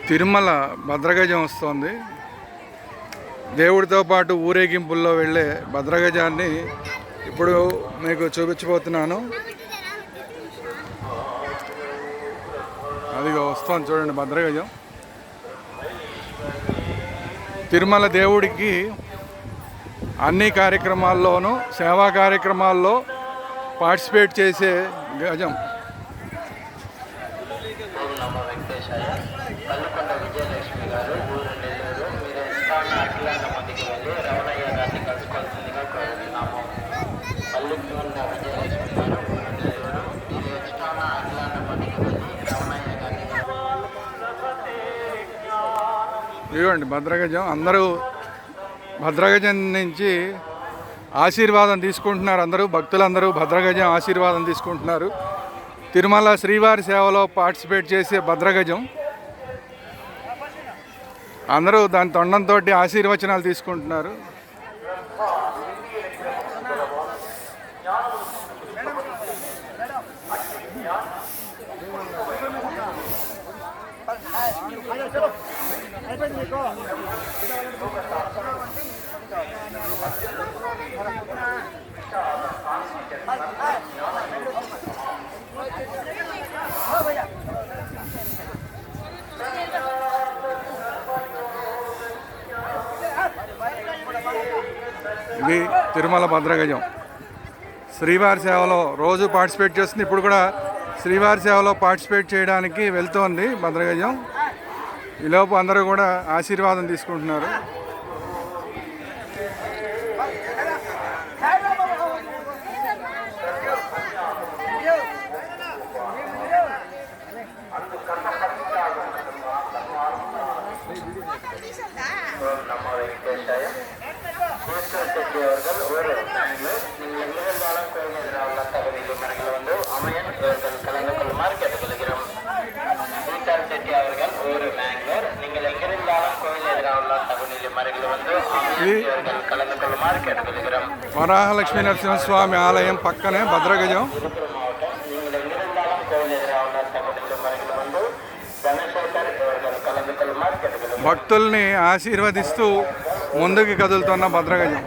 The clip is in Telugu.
తిరుమల భద్రగజం వస్తుంది. దేవుడితో పాటు ఊరేగింపుల్లో వెళ్ళే భద్రగజాన్ని ఇప్పుడు మీకు చూపించబోతున్నాను. అదిగో వస్తుంది చూడండి భద్రగజం. తిరుమల దేవుడికి అన్ని కార్యక్రమాల్లోనూ సేవా కార్యక్రమాల్లో పార్టిసిపేట్ చేసే గజం. పల్లుకొండ విజయలక్ష్మి గారు ఊరు నెల్లూరు. మీరు ఇస్తాన అఖిలాండ మందికి వెళ్ళి రమణయ్య గారిని కలుసుకోవాల్సిందిగా కోరుతున్నాము. పల్లుకొండ విజయలక్ష్మి గారు ఊరు నెల్లూరు. మీరు ఇస్తాన అఖిలాండ మందికి వెళ్ళి రమణయ్య గారిని ఇవ్వండి భద్రగజం. అందరూ భద్రగజం నుంచి ఆశీర్వాదం తీసుకుంటున్నారు. అందరూ భక్తులందరూ భద్రగజం ఆశీర్వాదం తీసుకుంటున్నారు. తిరుమల శ్రీవారి సేవలో పార్టిసిపేట్ చేసే భద్రగజం. అందరూ దాని తొండంతో ఆశీర్వచనాలు తీసుకుంటున్నారు. ఇది తిరుమల భద్రగజం. శ్రీవారి సేవలో రోజు పార్టిసిపేట్ చేస్తుంది. ఇప్పుడు కూడా శ్రీవారి సేవలో పార్టిసిపేట్ చేయడానికి వెళ్తోంది భద్రగజం. ఈలోపు అందరూ కూడా ఆశీర్వాదం తీసుకుంటున్నారు. వరాహలక్ష్మీ నరసింహస్వామి ఆలయం పక్కనే భద్రగజం. భక్తుల్ని ఆశీర్వదిస్తూ ముందుకు కదులుతున్న భద్రగజం.